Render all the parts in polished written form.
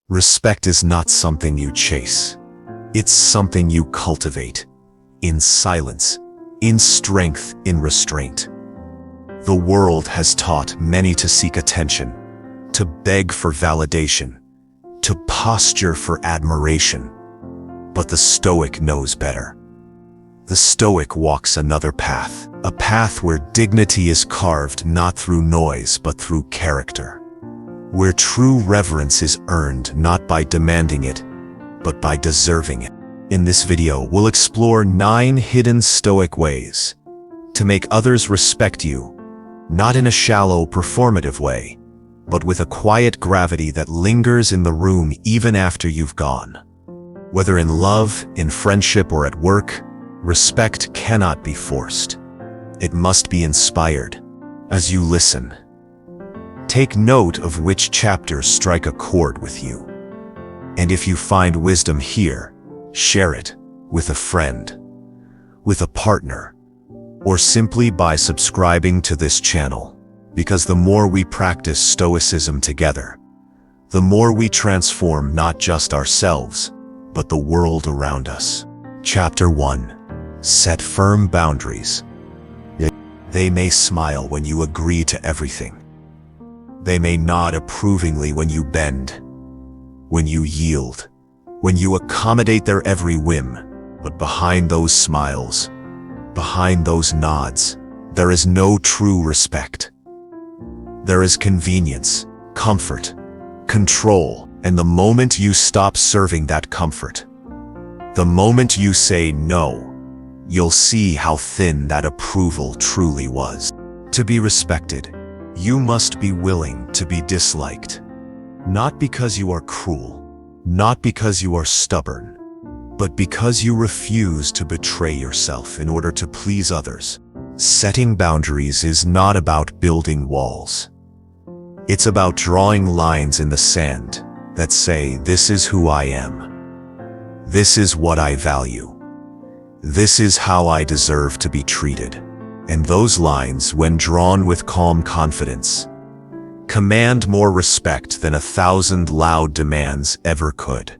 Respect is not something you chase. It's something you cultivate. In silence, in strength, in restraint. The world has taught many to seek attention, to beg for validation, to posture for admiration. But the Stoic knows better. The Stoic walks another path, a path where dignity is carved not through noise but through character, where true reverence is earned not by demanding it, but by deserving it. In this video, we'll explore 9 hidden Stoic ways to make others respect you, not in a shallow, performative way, but with a quiet gravity that lingers in the room even after you've gone. Whether in love, in friendship, or at work, respect cannot be forced. It must be inspired. As you listen, take note of which chapters strike a chord with you. And if you find wisdom here, share it with a friend, with a partner, or simply by subscribing to this channel. Because the more we practice Stoicism together, the more we transform not just ourselves, but the world around us. Chapter 1. Set firm boundaries. They may smile when you agree to everything. They may nod approvingly when you bend, when you yield, when you accommodate their every whim. But behind those smiles, behind those nods, there is no true respect. There is convenience, comfort, control, and the moment you stop serving that comfort, the moment you say no, you'll see how thin that approval truly was. To be respected, you must be willing to be disliked. Not because you are cruel, not because you are stubborn, but because you refuse to betray yourself in order to please others. Setting boundaries is not about building walls. It's about drawing lines in the sand that say, this is who I am. This is what I value. This is how I deserve to be treated. And those lines, when drawn with calm confidence, command more respect than 1,000 loud demands ever could.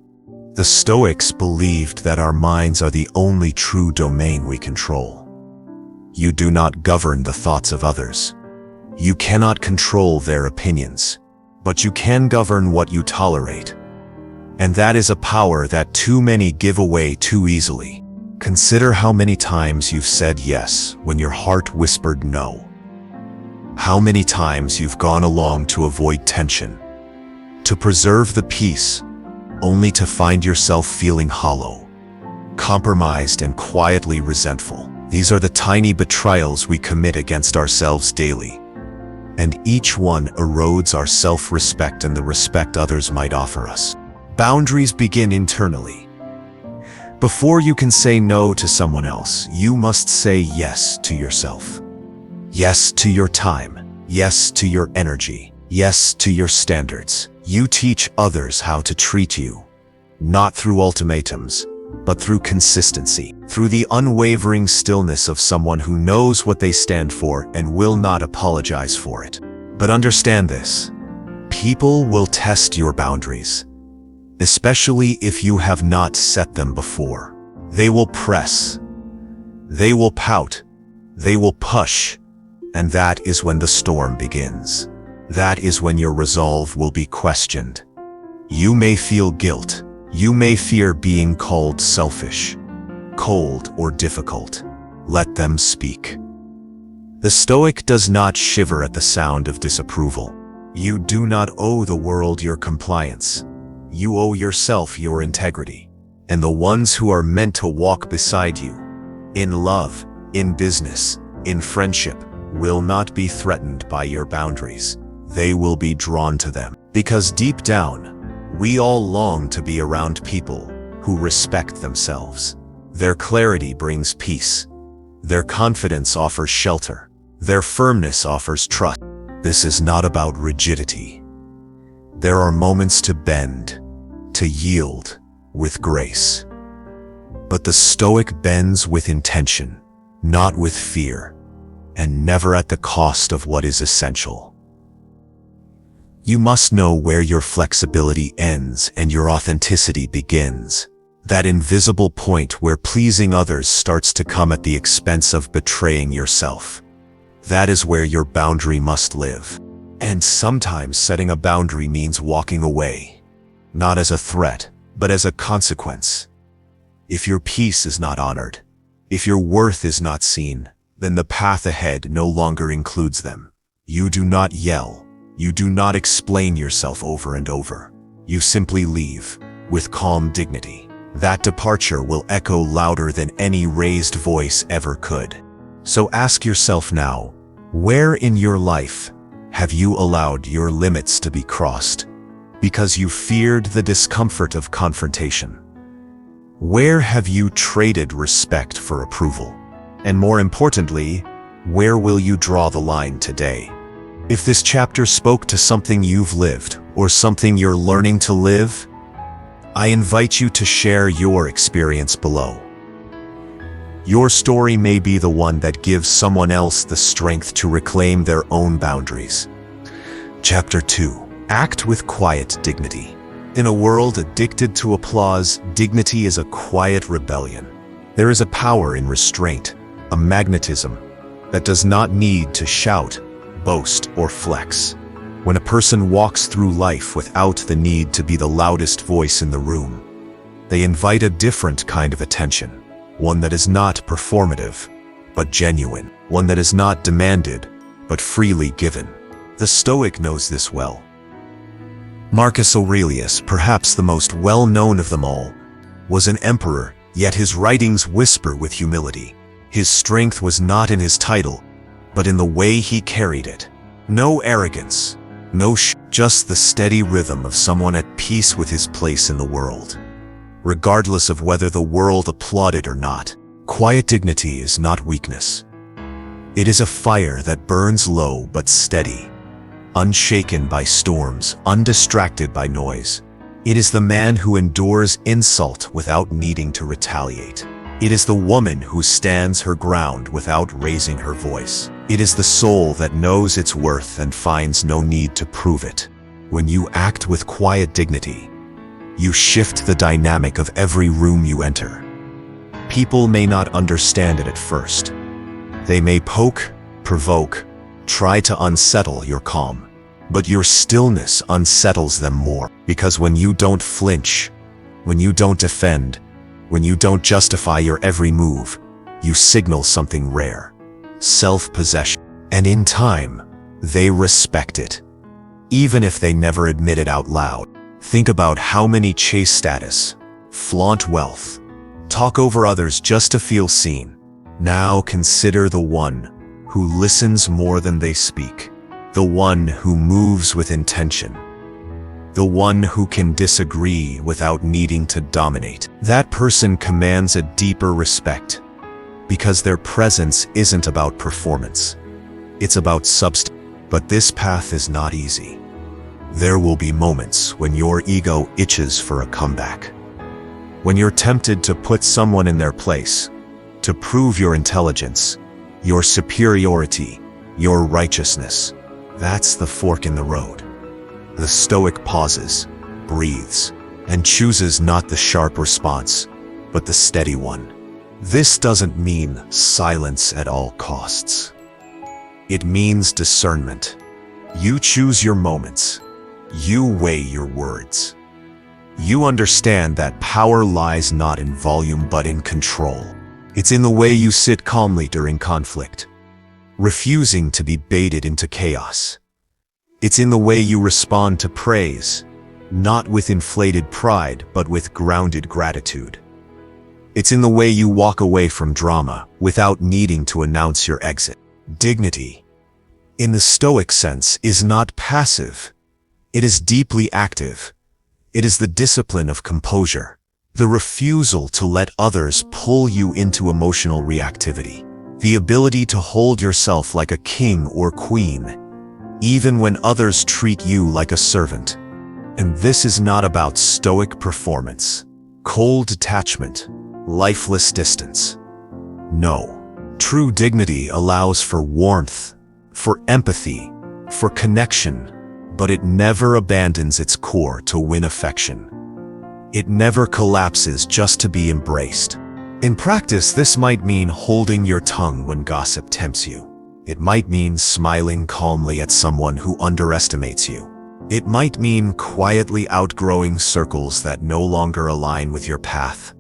The Stoics believed that our minds are the only true domain we control. You do not govern the thoughts of others. You cannot control their opinions, but you can govern what you tolerate. And that is a power that too many give away too easily. Consider how many times you've said yes when your heart whispered no. How many times you've gone along to avoid tension, to preserve the peace, only to find yourself feeling hollow, compromised, and quietly resentful. These are the tiny betrayals we commit against ourselves daily, and each one erodes our self-respect and the respect others might offer us. Boundaries begin internally. Before you can say no to someone else, you must say yes to yourself. Yes to your time. Yes to your energy. Yes to your standards. You teach others how to treat you, not through ultimatums, but through consistency, through the unwavering stillness of someone who knows what they stand for and will not apologize for it. But understand this: people will test your boundaries, especially if you have not set them before. They will press, they will pout, they will push, and that is when the storm begins. That is when your resolve will be questioned. You may feel guilt. You may fear being called selfish, cold, or difficult. Let them speak. The Stoic does not shiver at the sound of disapproval. You do not owe the world your compliance. You owe yourself your integrity. And the ones who are meant to walk beside you, in love, in business, in friendship, will not be threatened by your boundaries. They will be drawn to them. Because deep down, we all long to be around people who respect themselves. Their clarity brings peace. Their confidence offers shelter. Their firmness offers trust. This is not about rigidity. There are moments to bend, to yield with grace. But the Stoic bends with intention, not with fear, and never at the cost of what is essential. You must know where your flexibility ends and your authenticity begins. That invisible point where pleasing others starts to come at the expense of betraying yourself. That is where your boundary must live. And sometimes setting a boundary means walking away, not as a threat, but as a consequence. If your peace is not honored, if your worth is not seen, then the path ahead no longer includes them. You do not yell. You do not explain yourself over and over. You simply leave, with calm dignity. That departure will echo louder than any raised voice ever could. So ask yourself now, where in your life have you allowed your limits to be crossed because you feared the discomfort of confrontation? Where have you traded respect for approval? And more importantly, where will you draw the line today? If this chapter spoke to something you've lived or something you're learning to live, I invite you to share your experience below. Your story may be the one that gives someone else the strength to reclaim their own boundaries. Chapter 2. Act with quiet dignity. In a world addicted to applause, dignity is a quiet rebellion. There is a power in restraint, a magnetism that does not need to shout, boast, or flex. When a person walks through life without the need to be the loudest voice in the room, they invite a different kind of attention, one that is not performative, but genuine, one that is not demanded, but freely given. The Stoic knows this well. Marcus Aurelius, perhaps the most well-known of them all, was an emperor, yet his writings whisper with humility. His strength was not in his title, but in the way he carried it. No arrogance, just the steady rhythm of someone at peace with his place in the world. Regardless of whether the world applauded or not, quiet dignity is not weakness. It is a fire that burns low but steady, unshaken by storms, undistracted by noise. It is the man who endures insult without needing to retaliate. It is the woman who stands her ground without raising her voice. It is the soul that knows its worth and finds no need to prove it. When you act with quiet dignity, you shift the dynamic of every room you enter. People may not understand it at first. They may poke, provoke, try to unsettle your calm. But your stillness unsettles them more, because when you don't flinch, when you don't defend, when you don't justify your every move, you signal something rare, self-possession. And in time, they respect it, even if they never admit it out loud. Think about how many chase status, flaunt wealth, talk over others just to feel seen. Now consider the one who listens more than they speak, the one who moves with intention, the one who can disagree without needing to dominate. That person commands a deeper respect, because their presence isn't about performance. It's about substance. But this path is not easy. There will be moments when your ego itches for a comeback, when you're tempted to put someone in their place, to prove your intelligence, your superiority, your righteousness. That's the fork in the road. The Stoic pauses, breathes, and chooses not the sharp response, but the steady one. This doesn't mean silence at all costs. It means discernment. You choose your moments. You weigh your words. You understand that power lies not in volume but in control. It's in the way you sit calmly during conflict, refusing to be baited into chaos. It's in the way you respond to praise, not with inflated pride but with grounded gratitude. It's in the way you walk away from drama without needing to announce your exit. Dignity, in the Stoic sense, is not passive. It is deeply active. It is the discipline of composure, the refusal to let others pull you into emotional reactivity, the ability to hold yourself like a king or queen, even when others treat you like a servant. And this is not about Stoic performance, cold detachment, lifeless distance. No. True dignity allows for warmth, for empathy, for connection, but it never abandons its core to win affection. It never collapses just to be embraced. In practice, this might mean holding your tongue when gossip tempts you. It might mean smiling calmly at someone who underestimates you. It might mean quietly outgrowing circles that no longer align with your path.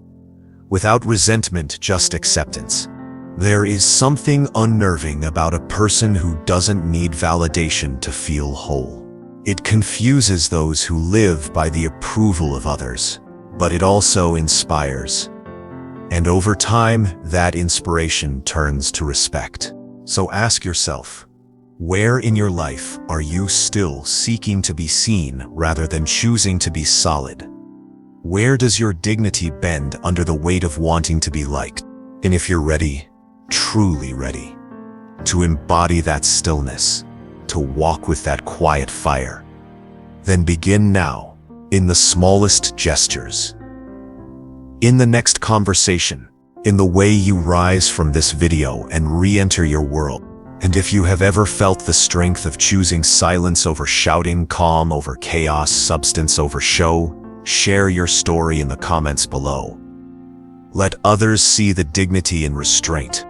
Without resentment, just acceptance. There is something unnerving about a person who doesn't need validation to feel whole. It confuses those who live by the approval of others, but it also inspires. And over time, that inspiration turns to respect. So ask yourself, where in your life are you still seeking to be seen rather than choosing to be solid? Where does your dignity bend under the weight of wanting to be liked? And if you're ready, truly ready, to embody that stillness, to walk with that quiet fire, then begin now, in the smallest gestures. In the next conversation, in the way you rise from this video and re-enter your world. And if you have ever felt the strength of choosing silence over shouting, calm over chaos, substance over show, share your story in the comments below. Let others see the dignity in restraint.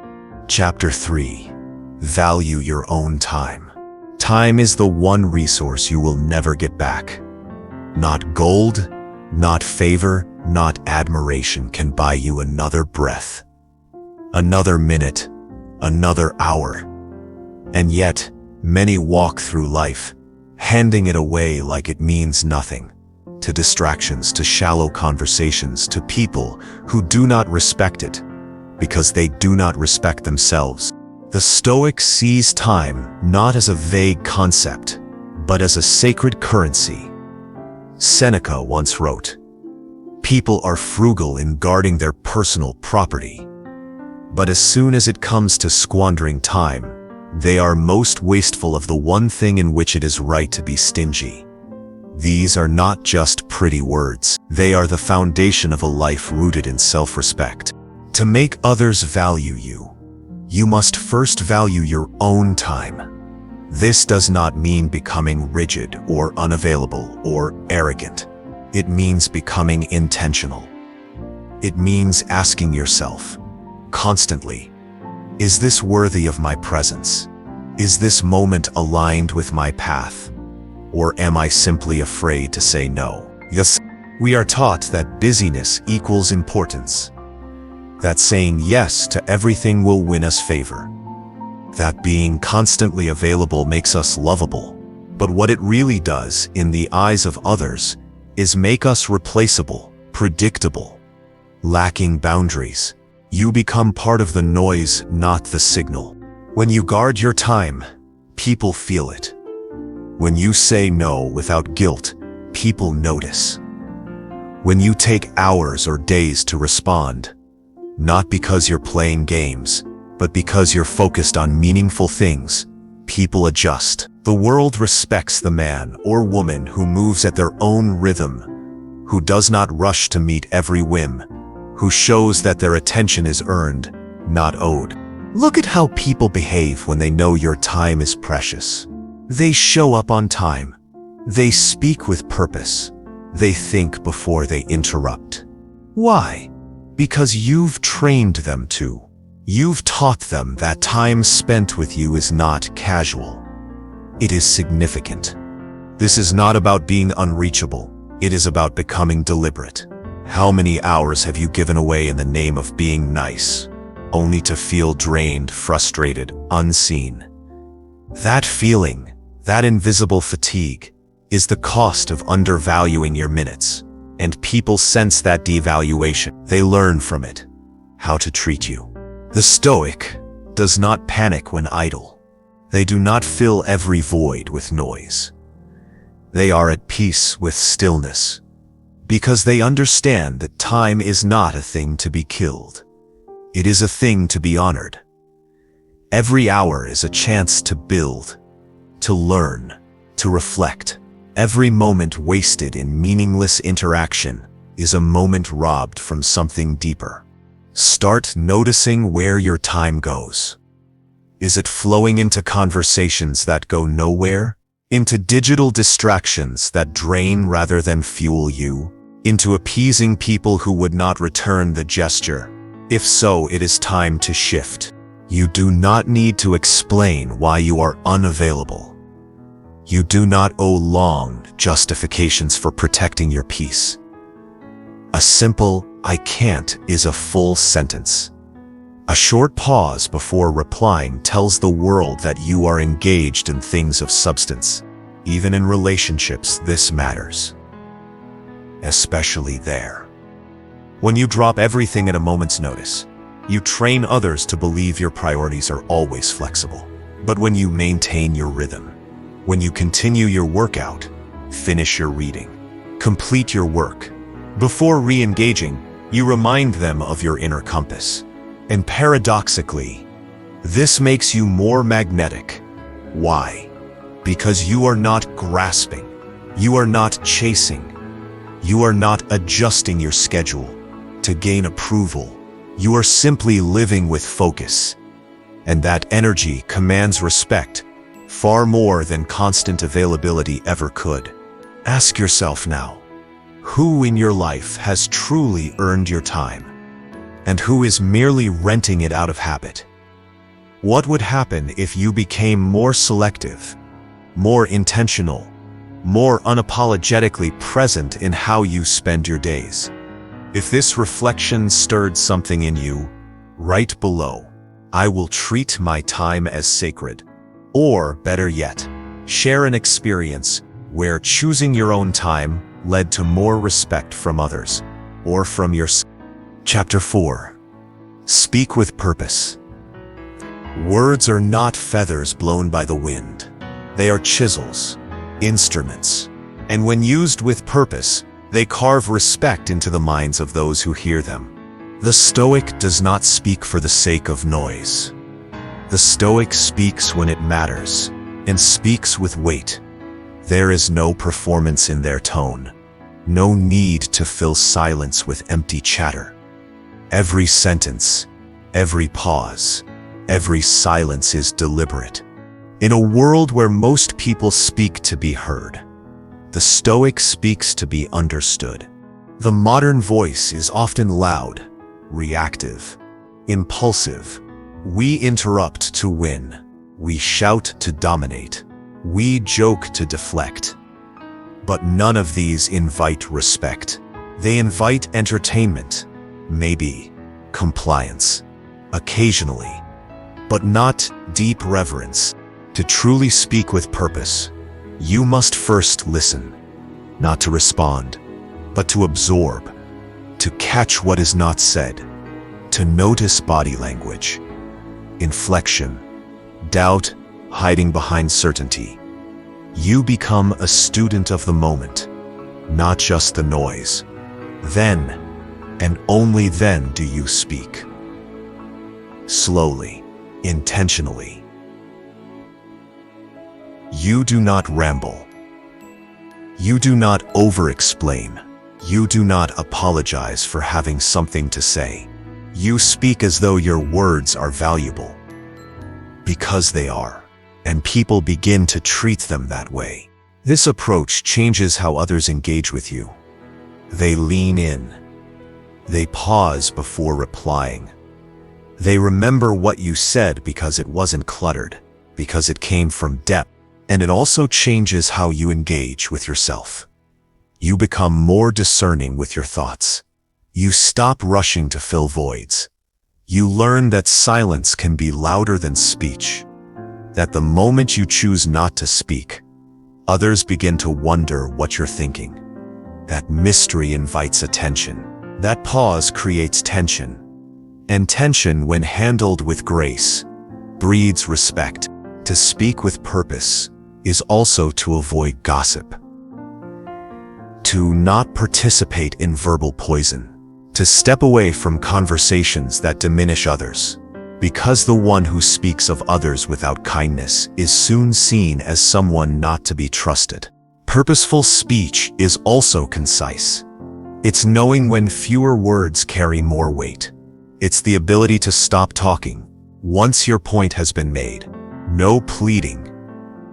Chapter 3. Value your own time. Time is the one resource you will never get back. Not gold, not favor, not admiration can buy you another breath, another minute, another hour. And yet, many walk through life, handing it away like it means nothing, to distractions, to shallow conversations, to people who do not respect it, because they do not respect themselves. The Stoic sees time not as a vague concept, but as a sacred currency. Seneca once wrote, "People are frugal in guarding their personal property, but as soon as it comes to squandering time, they are most wasteful of the one thing in which it is right to be stingy." These are not just pretty words. They are the foundation of a life rooted in self-respect. To make others value you, you must first value your own time. This does not mean becoming rigid or unavailable or arrogant. It means becoming intentional. It means asking yourself constantly, is this worthy of my presence? Is this moment aligned with my path? Or am I simply afraid to say no? Yes, we are taught that busyness equals importance. That saying yes to everything will win us favor. That being constantly available makes us lovable. But what it really does, in the eyes of others, is make us replaceable, predictable, lacking boundaries. You become part of the noise, not the signal. When you guard your time, people feel it. When you say no without guilt, people notice. When you take hours or days to respond, not because you're playing games, but because you're focused on meaningful things, people adjust. The world respects the man or woman who moves at their own rhythm, who does not rush to meet every whim, who shows that their attention is earned, not owed. Look at how people behave when they know your time is precious. They show up on time. They speak with purpose. They think before they interrupt. Why? Because you've trained them to. You've taught them that time spent with you is not casual. It is significant. This is not about being unreachable. It is about becoming deliberate. How many hours have you given away in the name of being nice, only to feel drained, frustrated, unseen? That feeling, that invisible fatigue, is the cost of undervaluing your minutes. And people sense that devaluation. They learn from it how to treat you. The Stoic does not panic when idle. They do not fill every void with noise. They are at peace with stillness, because they understand that time is not a thing to be killed. It is a thing to be honored. Every hour is a chance to build, to learn, to reflect. Every moment wasted in meaningless interaction is a moment robbed from something deeper. Start noticing where your time goes. Is it flowing into conversations that go nowhere? into digital distractions that drain rather than fuel you, into appeasing people who would not return the gesture? If so, it is time to shift. You do not need to explain why you are unavailable. You do not owe long justifications for protecting your peace. A simple "I can't" is a full sentence. A short pause before replying tells the world that you are engaged in things of substance. Even in relationships, this matters. Especially there. When you drop everything at a moment's notice, you train others to believe your priorities are always flexible. But when you maintain your rhythm, when you continue your workout, finish your reading, complete your work, before re-engaging, you remind them of your inner compass. And paradoxically, this makes you more magnetic. Why? Because you are not grasping, you are not chasing, you are not adjusting your schedule to gain approval. You are simply living with focus. And that energy commands respect far more than constant availability ever could. Ask yourself now, who in your life has truly earned your time? And who is merely renting it out of habit? What would happen if you became more selective, more intentional, more unapologetically present in how you spend your days? If this reflection stirred something in you, write below, "I will treat my time as sacred." Or, better yet, share an experience where choosing your own time led to more respect from others, or from yourself. Chapter 4. Speak with purpose. Words are not feathers blown by the wind. They are chisels, instruments, and when used with purpose, they carve respect into the minds of those who hear them. The Stoic does not speak for the sake of noise. The Stoic speaks when it matters, and speaks with weight. There is no performance in their tone, no need to fill silence with empty chatter. Every sentence, every pause, every silence is deliberate. In a world where most people speak to be heard, the Stoic speaks to be understood. The modern voice is often loud, reactive, impulsive. We interrupt to win. We shout to dominate. We joke to deflect. But none of these invite respect. They invite entertainment, maybe compliance, occasionally, but not deep reverence. To truly speak with purpose, you must first listen, not to respond, but to absorb, to catch what is not said, to notice body language, inflection, doubt hiding behind certainty. You become a student of the moment, not just the noise. Then, and only then, do you speak. Slowly, intentionally. You do not ramble. You do not over-explain. You do not apologize for having something to say. You speak as though your words are valuable. Because they are, and people begin to treat them that way. This approach changes how others engage with you. They lean in. They pause before replying. They remember what you said because it wasn't cluttered, because it came from depth. And it also changes how you engage with yourself. You become more discerning with your thoughts. You stop rushing to fill voids. You learn that silence can be louder than speech. That the moment you choose not to speak, others begin to wonder what you're thinking. That mystery invites attention. That pause creates tension. And tension, when handled with grace, breeds respect. To speak with purpose is also to avoid gossip. To not participate in verbal poison. To step away from conversations that diminish others. Because the one who speaks of others without kindness is soon seen as someone not to be trusted. Purposeful speech is also concise. It's knowing when fewer words carry more weight. It's the ability to stop talking once your point has been made. No pleading,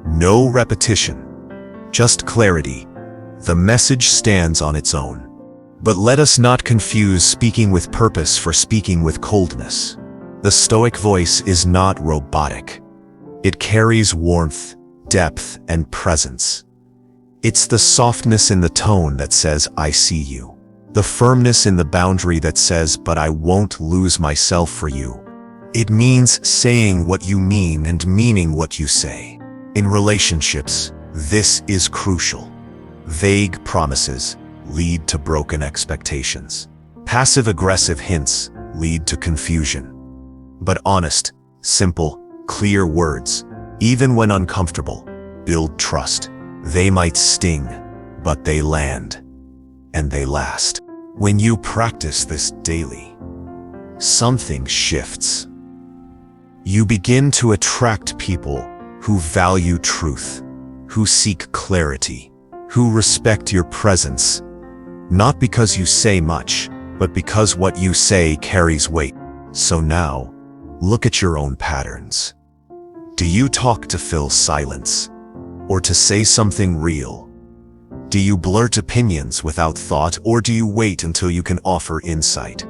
no repetition, just clarity. The message stands on its own. But let us not confuse speaking with purpose for speaking with coldness. The Stoic voice is not robotic. It carries warmth, depth, and presence. It's the softness in the tone that says, I see you. The firmness in the boundary that says, but I won't lose myself for you. It means saying what you mean and meaning what you say. In relationships, this is crucial. Vague promises lead to broken expectations. Passive-aggressive hints lead to confusion. But honest, simple, clear words, even when uncomfortable, build trust. They might sting, but they land, and they last. When you practice this daily, something shifts. You begin to attract people who value truth, who seek clarity, who respect your presence, not because you say much, but because what you say carries weight. So now, look at your own patterns. Do you talk to fill silence, or to say something real? Do you blurt opinions without thought, or do you wait until you can offer insight?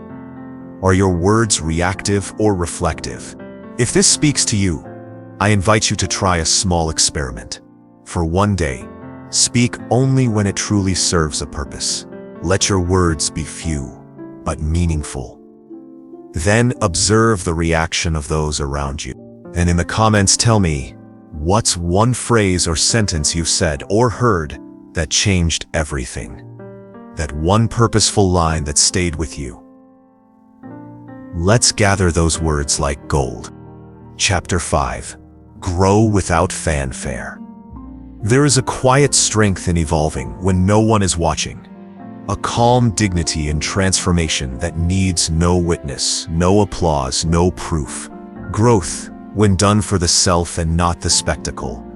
Are your words reactive or reflective? If this speaks to you, I invite you to try a small experiment. For one day, speak only when it truly serves a purpose. Let your words be few, but meaningful. Then observe the reaction of those around you. And in the comments tell me, what's one phrase or sentence you've said or heard that changed everything? That one purposeful line that stayed with you. Let's gather those words like gold. Chapter 5. Grow without fanfare. There is a quiet strength in evolving when no one is watching. A calm dignity in transformation that needs no witness, no applause, no proof. Growth, when done for the self and not the spectacle,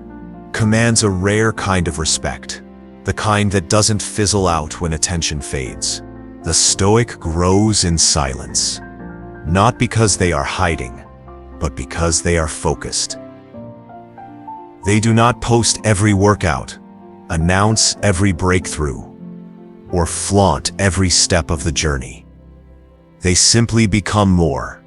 commands a rare kind of respect, the kind that doesn't fizzle out when attention fades. The Stoic grows in silence, not because they are hiding, but because they are focused. They do not post every workout, announce every breakthrough, or flaunt every step of the journey. They simply become more,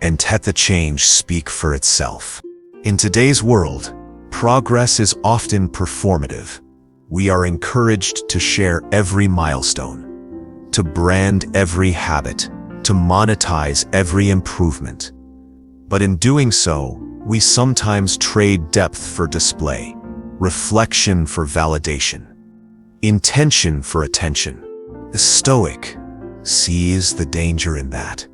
and let the change speak for itself. In today's world, progress is often performative. We are encouraged to share every milestone, to brand every habit, to monetize every improvement. But in doing so, we sometimes trade depth for display, reflection for validation, intention for attention. The Stoic sees the danger in that.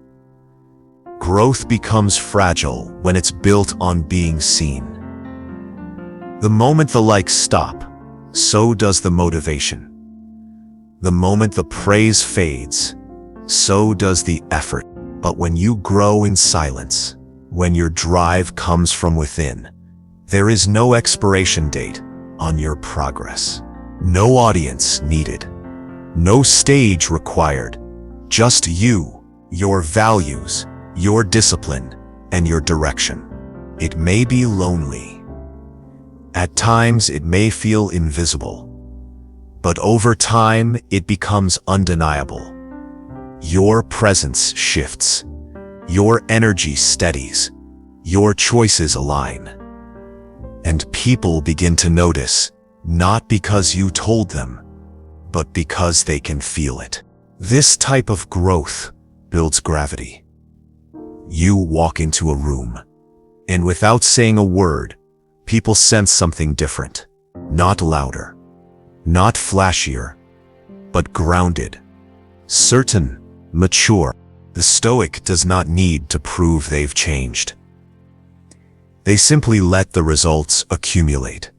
Growth becomes fragile when it's built on being seen. The moment the likes stop, so does the motivation. The moment the praise fades, so does the effort. But when you grow in silence, when your drive comes from within, there is no expiration date on your progress. No audience needed. No stage required. Just you, your values, your discipline, and your direction. It may be lonely. At times it may feel invisible. But over time it becomes undeniable. Your presence shifts. Your energy steadies. Your choices align. And people begin to notice, not because you told them, but because they can feel it. This type of growth builds gravity. You walk into a room, and without saying a word, people sense something different. Not louder, not flashier, but grounded, certain, mature. The Stoic does not need to prove they've changed. They simply let the results accumulate.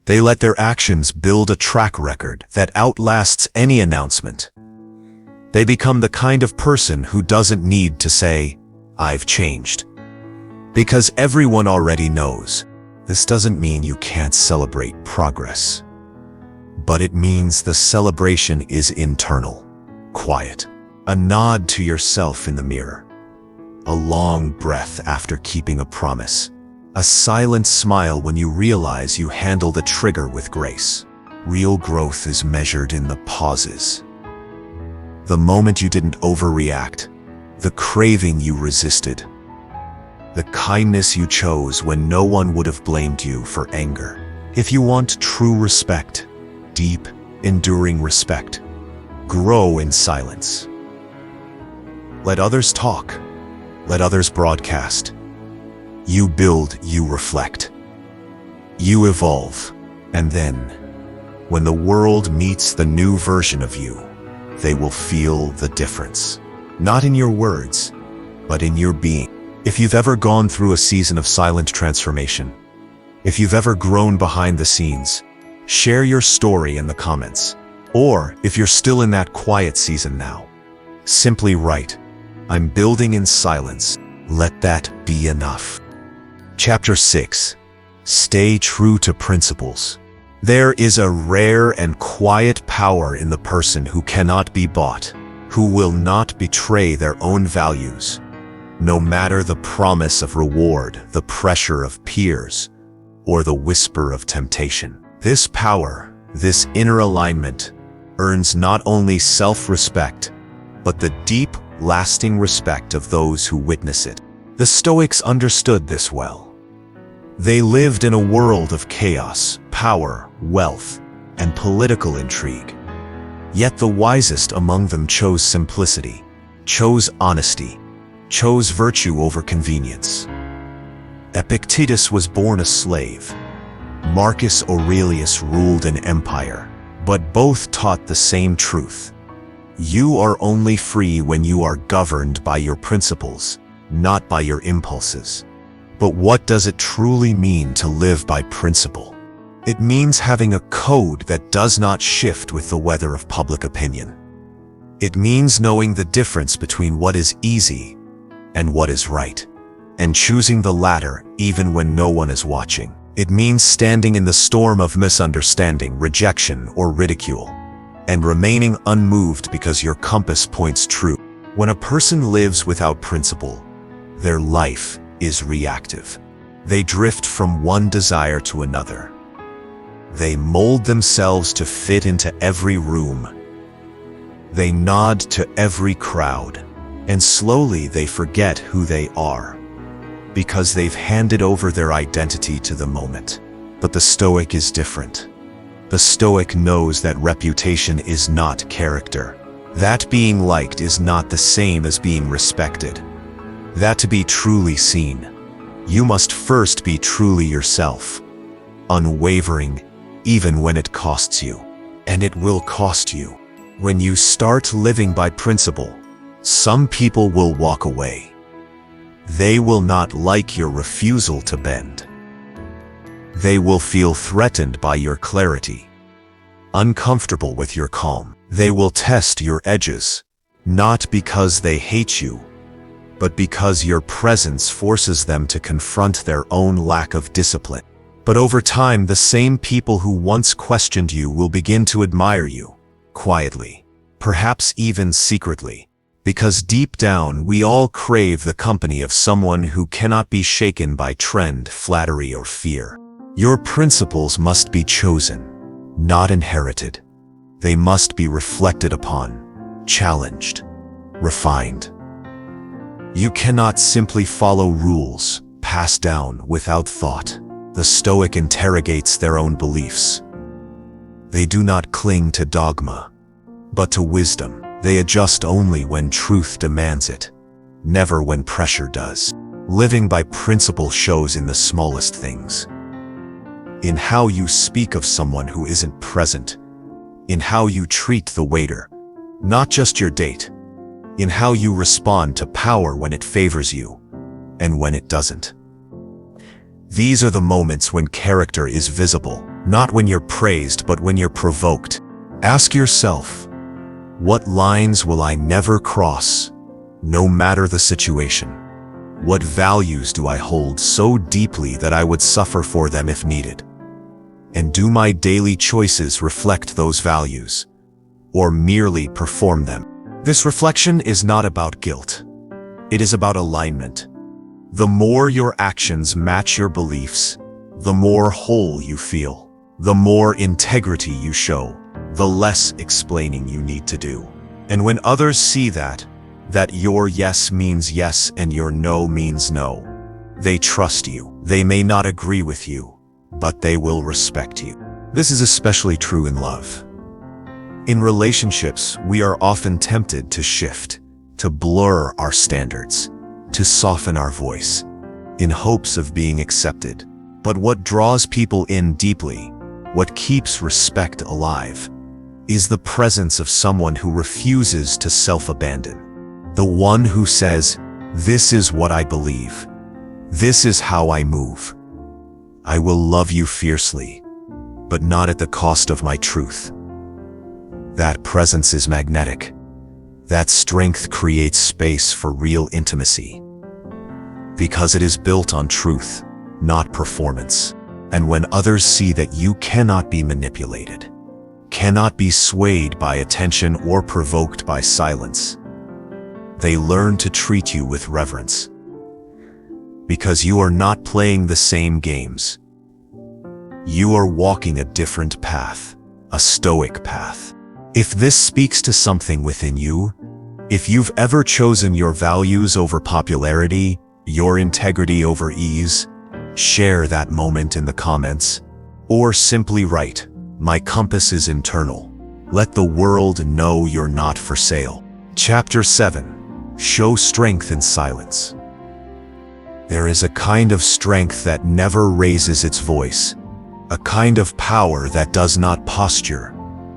They let their actions build a track record that outlasts any announcement. They become the kind of person who doesn't need to say, I've changed. Because everyone already knows. This doesn't mean you can't celebrate progress. But it means the celebration is internal, quiet. A nod to yourself in the mirror. A long breath after keeping a promise. A silent smile when you realize you handle the trigger with grace. Real growth is measured in the pauses. The moment you didn't overreact, the craving you resisted, the kindness you chose when no one would have blamed you for anger. If you want true respect, deep, enduring respect, grow in silence. Let others talk. Let others broadcast. You build, you reflect. You evolve. And then, when the world meets the new version of you, they will feel the difference. Not in your words, but in your being. If you've ever gone through a season of silent transformation, if you've ever grown behind the scenes, share your story in the comments. Or, if you're still in that quiet season now, simply write, "I'm building in silence. Let that be enough." Chapter 6. Stay true to principles. There is a rare and quiet power in the person who cannot be bought, who will not betray their own values, no matter the promise of reward, the pressure of peers, or the whisper of temptation. This power, this inner alignment, earns not only self-respect, but the deep, lasting respect of those who witness it. The Stoics understood this well. They lived in a world of chaos, power, wealth, and political intrigue. Yet the wisest among them chose simplicity, chose honesty, chose virtue over convenience. Epictetus was born a slave. Marcus Aurelius ruled an empire, but both taught the same truth. You are only free when you are governed by your principles, not by your impulses. But what does it truly mean to live by principle? It means having a code that does not shift with the weather of public opinion. It means knowing the difference between what is easy and what is right, and choosing the latter even when no one is watching. It means standing in the storm of misunderstanding, rejection, or ridicule, and remaining unmoved because your compass points true. When a person lives without principle, their life is reactive. They drift from one desire to another. They mold themselves to fit into every room. They nod to every crowd, and slowly they forget who they are, because they've handed over their identity to the moment. But the Stoic is different. The Stoic knows that reputation is not character. That being liked is not the same as being respected. That to be truly seen, you must first be truly yourself, unwavering, even when it costs you. And it will cost you. When you start living by principle, some people will walk away. They will not like your refusal to bend. They will feel threatened by your clarity, uncomfortable with your calm. They will test your edges, not because they hate you, but because your presence forces them to confront their own lack of discipline. But over time, the same people who once questioned you will begin to admire you, quietly, perhaps even secretly, because deep down we all crave the company of someone who cannot be shaken by trend, flattery, or fear. Your principles must be chosen, not inherited. They must be reflected upon, challenged, refined. You cannot simply follow rules passed down without thought. The Stoic interrogates their own beliefs. They do not cling to dogma, but to wisdom. They adjust only when truth demands it, never when pressure does. Living by principle shows in the smallest things. In how you speak of someone who isn't present. In how you treat the waiter, not just your date. In how you respond to power when it favors you, and when it doesn't. These are the moments when character is visible, not when you're praised, but when you're provoked. Ask yourself, what lines will I never cross, no matter the situation? What values do I hold so deeply that I would suffer for them if needed? And do my daily choices reflect those values, or merely perform them? This reflection is not about guilt. It is about alignment. The more your actions match your beliefs, the more whole you feel. The more integrity you show, the less explaining you need to do. And when others see that your yes means yes and your no means no, they trust you. They may not agree with you, but they will respect you. This is especially true in love. In relationships, we are often tempted to shift, to blur our standards, to soften our voice, in hopes of being accepted. But what draws people in deeply, what keeps respect alive, is the presence of someone who refuses to self-abandon. The one who says, "This is what I believe. This is how I move. I will love you fiercely, but not at the cost of my truth." That presence is magnetic. That strength creates space for real intimacy, because it is built on truth, not performance. And when others see that you cannot be manipulated, cannot be swayed by attention or provoked by silence, they learn to treat you with reverence, because you are not playing the same games. You are walking a different path, a Stoic path. If this speaks to something within you, if you've ever chosen your values over popularity, your integrity over ease, share that moment in the comments, or simply write, "My compass is internal." Let the world know you're not for sale. Chapter 7. Show strength in silence. There is a kind of strength that never raises its voice, a kind of power that does not posture,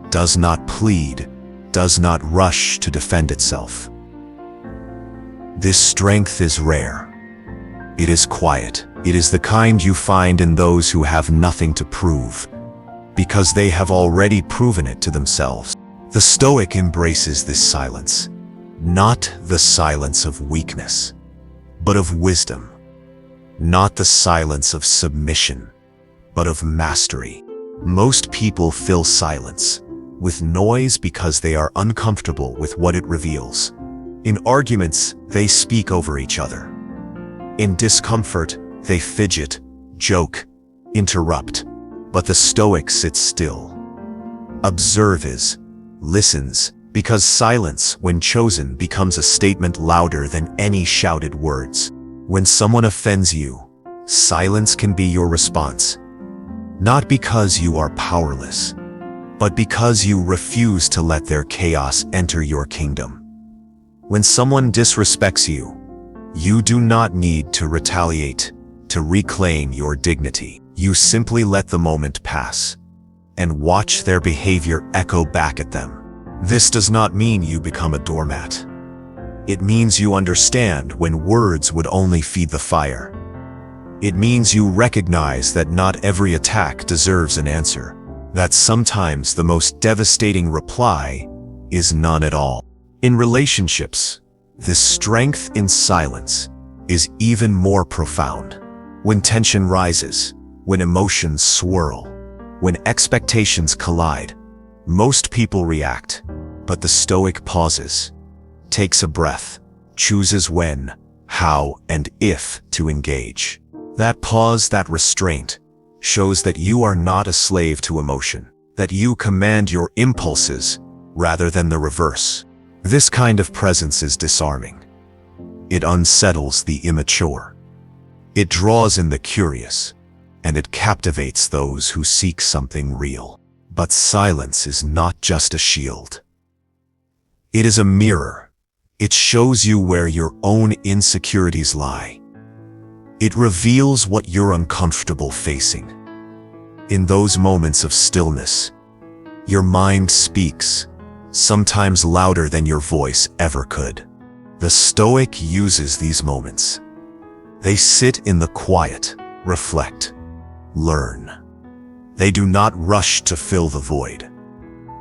does not plead, does not rush to defend itself. This strength is rare. It is quiet. It is the kind you find in those who have nothing to prove, because they have already proven it to themselves. The Stoic embraces this silence, not the silence of weakness, but of wisdom. Not the silence of submission, but of mastery. Most people fill silence with noise because they are uncomfortable with what it reveals. In arguments, they speak over each other. In discomfort, they fidget, joke, interrupt. But the Stoic sits still, observes, listens, because silence, when chosen, becomes a statement louder than any shouted words. When someone offends you, silence can be your response. Not because you are powerless, but because you refuse to let their chaos enter your kingdom. When someone disrespects you, you do not need to retaliate, to reclaim your dignity. You simply let the moment pass and watch their behavior echo back at them. This does not mean you become a doormat. It means you understand when words would only feed the fire. It means you recognize that not every attack deserves an answer, that sometimes the most devastating reply is none at all. In relationships, this strength in silence is even more profound. When tension rises, when emotions swirl, when expectations collide, most people react, but the Stoic pauses, takes a breath, chooses when, how, and if to engage. That pause, that restraint, shows that you are not a slave to emotion, that you command your impulses rather than the reverse. This kind of presence is disarming. It unsettles the immature. It draws in the curious, and it captivates those who seek something real. But silence is not just a shield. It is a mirror. It shows you where your own insecurities lie. It reveals what you're uncomfortable facing. In those moments of stillness, your mind speaks, sometimes louder than your voice ever could. The Stoic uses these moments. They sit in the quiet, reflect, learn. They do not rush to fill the void.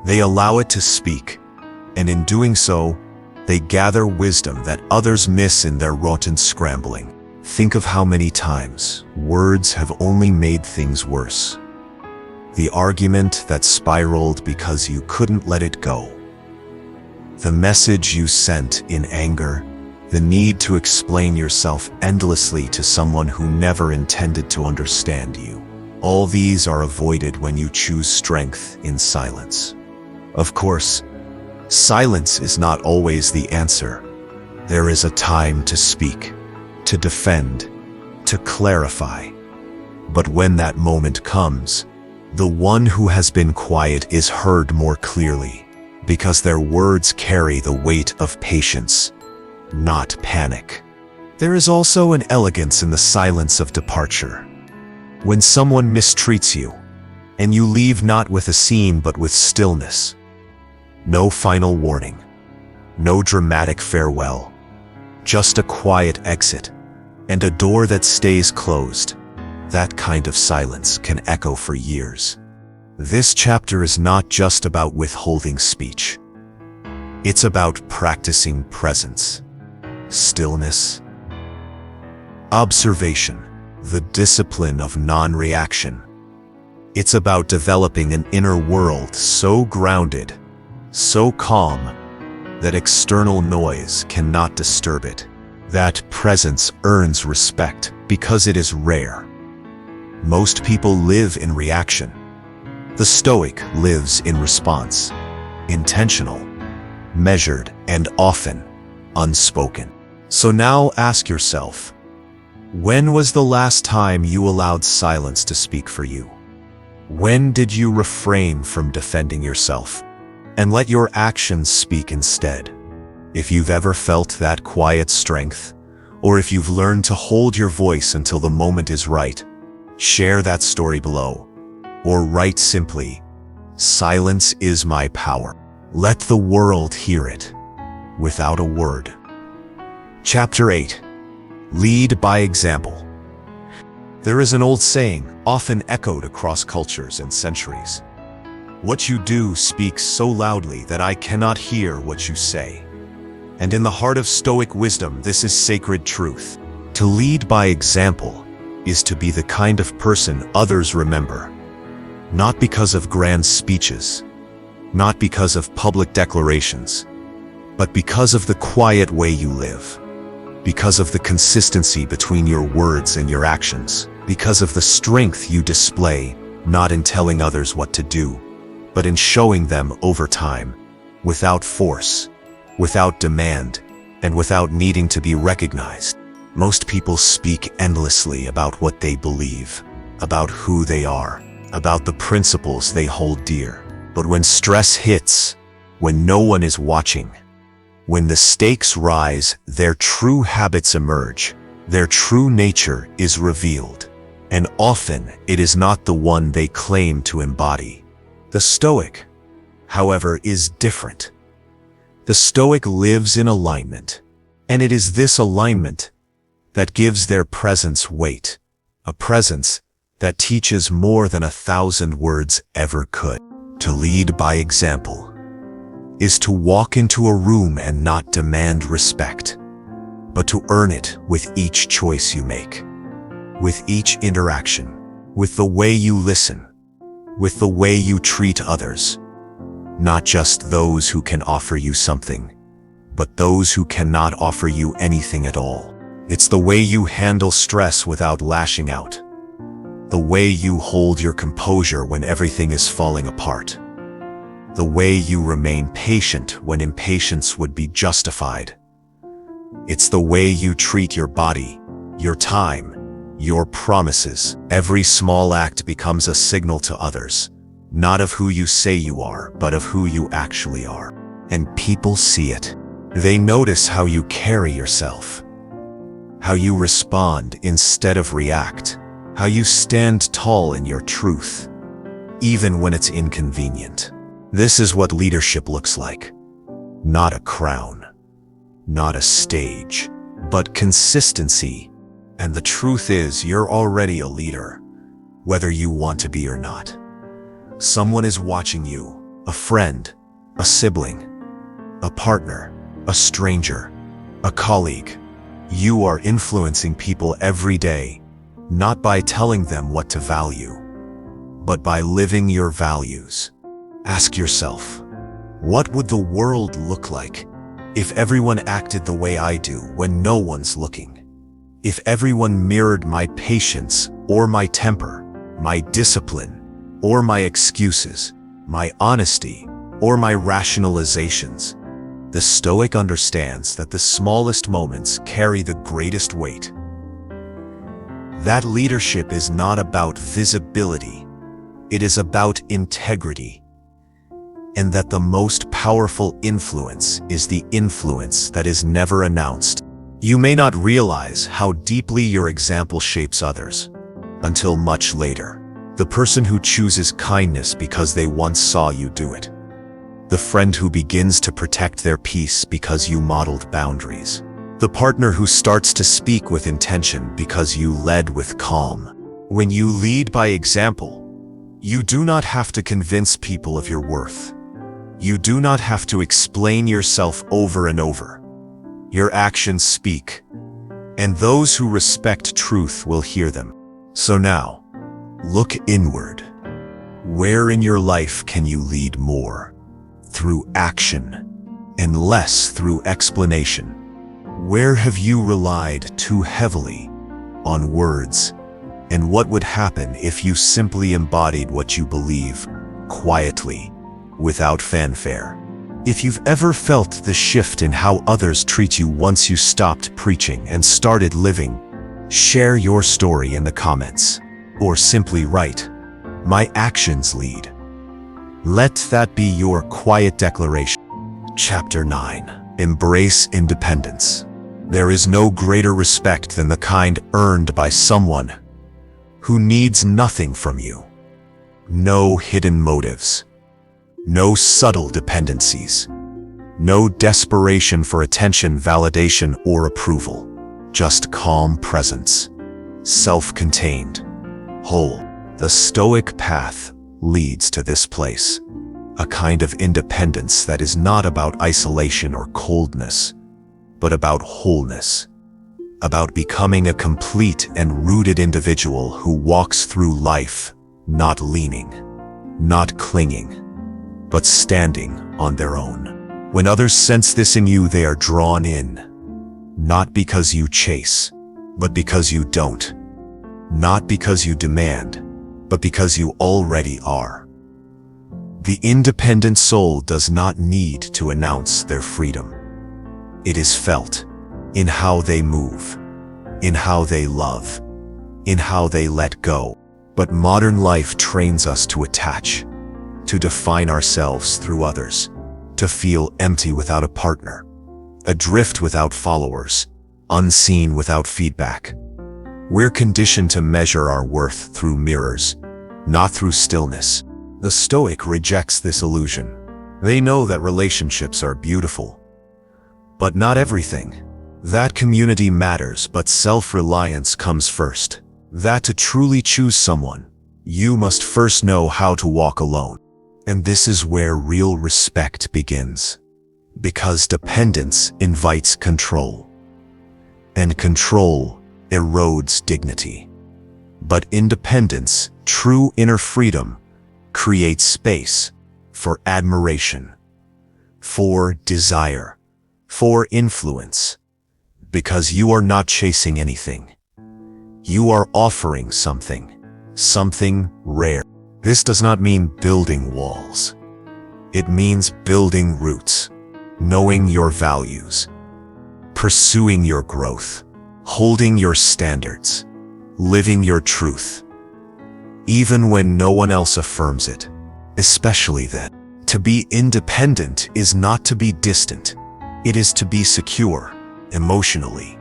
They allow it to speak, and in doing so, they gather wisdom that others miss in their rotten scrambling. Think of how many times words have only made things worse. The argument that spiraled because you couldn't let it go. The message you sent in anger, the need to explain yourself endlessly to someone who never intended to understand you. All these are avoided when you choose strength in silence. Of course, silence is not always the answer. There is a time to speak, to defend, to clarify. But when that moment comes, the one who has been quiet is heard more clearly, because their words carry the weight of patience, not panic. There is also an elegance in the silence of departure. When someone mistreats you, and you leave not with a scene but with stillness. No final warning, no dramatic farewell, just a quiet exit, and a door that stays closed. That kind of silence can echo for years. This chapter is not just about withholding speech. It's about practicing presence, stillness, observation, the discipline of non-reaction. It's about developing an inner world so grounded, so calm, that external noise cannot disturb it. That presence earns respect because it is rare. Most people live in reaction. The Stoic lives in response, intentional, measured, and often unspoken. So now ask yourself, when was the last time you allowed silence to speak for you? When did you refrain from defending yourself and let your actions speak instead? If you've ever felt that quiet strength, or if you've learned to hold your voice until the moment is right, share that story below, or write simply, "Silence is my power." Let the world hear it, without a word. Chapter 8. Lead by example. There is an old saying, often echoed across cultures and centuries. What you do speaks so loudly that I cannot hear what you say. And in the heart of Stoic wisdom, this is sacred truth. To lead by example is to be the kind of person others remember, not because of grand speeches, not because of public declarations, but because of the quiet way you live, because of the consistency between your words and your actions, because of the strength you display, not in telling others what to do, but in showing them over time, without force, without demand, and without needing to be recognized. Most people speak endlessly about what they believe, about who they are, about the principles they hold dear. But when stress hits, when no one is watching, when the stakes rise, their true habits emerge, their true nature is revealed. And often it is not the one they claim to embody. The Stoic, however, is different. The Stoic lives in alignment, and it is this alignment that gives their presence weight, a presence that teaches more than 1,000 words ever could. To lead by example is to walk into a room and not demand respect, but to earn it with each choice you make, with each interaction, with the way you listen, with the way you treat others, not just those who can offer you something, but those who cannot offer you anything at all. It's the way you handle stress without lashing out, the way you hold your composure when everything is falling apart, the way you remain patient when impatience would be justified. It's the way you treat your body, your time, your promises. Every small act becomes a signal to others, not of who you say you are, but of who you actually are. And people see it. They notice how you carry yourself, how you respond instead of react, how you stand tall in your truth, even when it's inconvenient. This is what leadership looks like. Not a crown, not a stage, but consistency. And the truth is, you're already a leader, whether you want to be or not. Someone is watching you, a friend, a sibling, a partner, a stranger, a colleague. You are influencing people every day, not by telling them what to value, but by living your values. Ask yourself, what would the world look like If everyone acted the way I do when no one's looking, if everyone mirrored my patience or my temper, my discipline or my excuses, my honesty or my rationalizations, the Stoic understands that the smallest moments carry the greatest weight. That leadership is not about visibility, it is about integrity, and that the most powerful influence is the influence that is never announced. You may not realize how deeply your example shapes others until much later. The person who chooses kindness because they once saw you do it. The friend who begins to protect their peace because you modeled boundaries. The partner who starts to speak with intention because you led with calm. When you lead by example, you do not have to convince people of your worth. You do not have to explain yourself over and over. Your actions speak, and those who respect truth will hear them. So now, look inward. Where in your life can you lead more through action and less through explanation? Where have you relied too heavily on words? And what would happen if you simply embodied what you believe quietly, without fanfare? If you've ever felt the shift in how others treat you once you stopped preaching and started living, share your story in the comments, or simply write, "My actions lead." Let that be your quiet declaration. Chapter 9. Embrace independence. There is no greater respect than the kind earned by someone who needs nothing from you. No hidden motives. No subtle dependencies. No desperation for attention, validation, or approval. Just calm presence. Self-contained. Whole. The Stoic path leads to this place. A kind of independence that is not about isolation or coldness, but about wholeness. About becoming a complete and rooted individual who walks through life, not leaning, not clinging, but standing on their own. When others sense this in you, they are drawn in, not because you chase, but because you don't. Not because you demand, but because you already are. The independent soul does not need to announce their freedom. It is felt in how they move, in how they love, in how they let go. But modern life trains us to attach, to define ourselves through others, to feel empty without a partner, adrift without followers, unseen without feedback. We're conditioned to measure our worth through mirrors, not through stillness. The Stoic rejects this illusion. They know that relationships are beautiful, but not everything. That community matters, but self-reliance comes first. That to truly choose someone, you must first know how to walk alone. And this is where real respect begins. Because dependence invites control, and control erodes dignity. But independence, true inner freedom, creates space for admiration, for desire, for influence. Because you are not chasing anything. You are offering something, something rare. This does not mean building walls. It means building roots, knowing your values, pursuing your growth, holding your standards, living your truth, even when no one else affirms it, especially then. To be independent is not to be distant. It is to be secure, emotionally,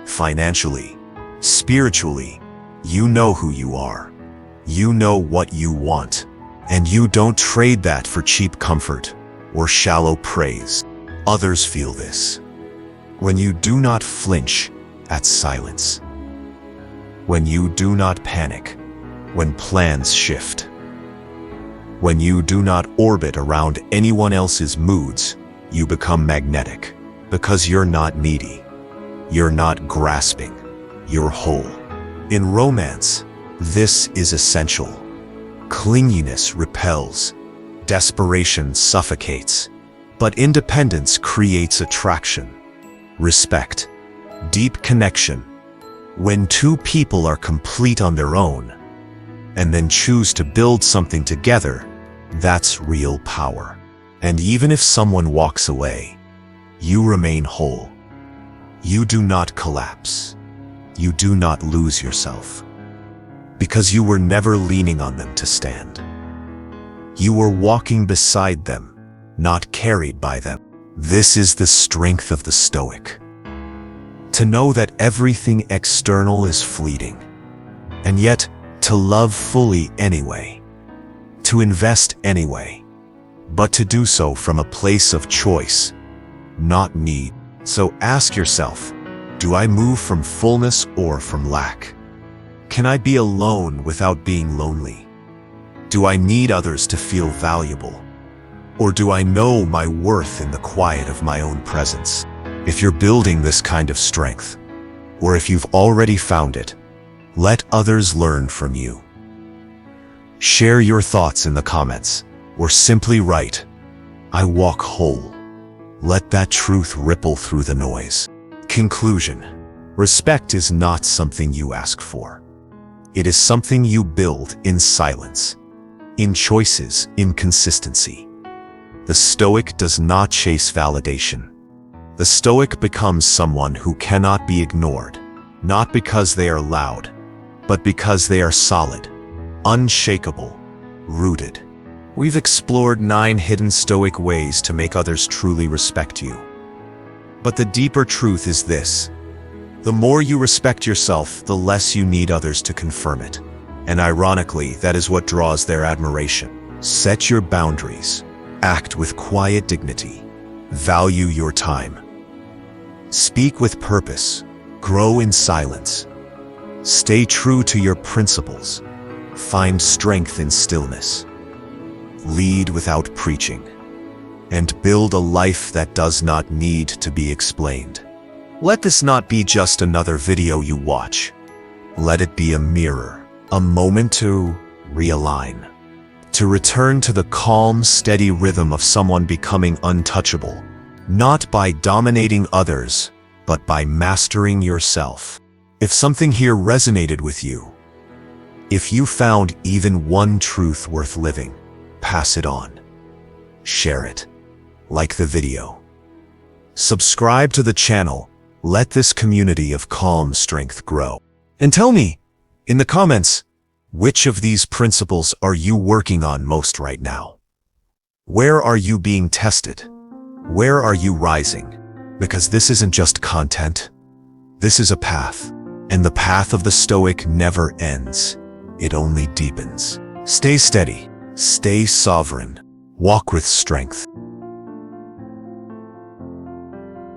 financially, spiritually. You know who you are. You know what you want, and you don't trade that for cheap comfort or shallow praise. Others feel this. When you do not flinch at silence, when you do not panic, when plans shift, when you do not orbit around anyone else's moods, you become magnetic, because you're not needy, you're not grasping, you're whole. In romance, this is essential. Clinginess repels, desperation suffocates, But independence creates attraction, respect, deep connection. When two people are complete on their own, and then choose to build something together, that's real power. And even if someone walks away, you remain whole. You do not collapse. You do not lose yourself. Because you were never leaning on them to stand. You were walking beside them, not carried by them. This is the strength of the Stoic. To know that everything external is fleeting, and yet to love fully anyway, to invest anyway, but to do so from a place of choice, not need. So ask yourself, do I move from fullness or from lack? Can I be alone without being lonely? Do I need others to feel valuable? Or do I know my worth in the quiet of my own presence? If you're building this kind of strength, or if you've already found it, let others learn from you. Share your thoughts in the comments, or simply write, "I walk whole." Let that truth ripple through the noise. Conclusion: respect is not something you ask for. It is something you build in silence, in choices, in consistency. The Stoic does not chase validation. The Stoic becomes someone who cannot be ignored, not because they are loud, but because they are solid, unshakable, rooted. We've explored 9 hidden Stoic ways to make others truly respect you. But the deeper truth is this: the more you respect yourself, the less you need others to confirm it. And ironically, that is what draws their admiration. Set your boundaries. Act with quiet dignity. Value your time. Speak with purpose. Grow in silence. Stay true to your principles. Find strength in stillness. Lead without preaching. And build a life that does not need to be explained. Let this not be just another video you watch. Let it be a mirror, a moment to realign. To return to the calm, steady rhythm of someone becoming untouchable, not by dominating others, but by mastering yourself. If something here resonated with you, if you found even one truth worth living, pass it on. Share it. Like the video. Subscribe to the channel. Let this community of calm strength grow. And tell me, in the comments, which of these principles are you working on most right now? Where are you being tested? Where are you rising? Because this isn't just content. This is a path. And the path of the Stoic never ends. It only deepens. Stay steady. Stay sovereign. Walk with strength.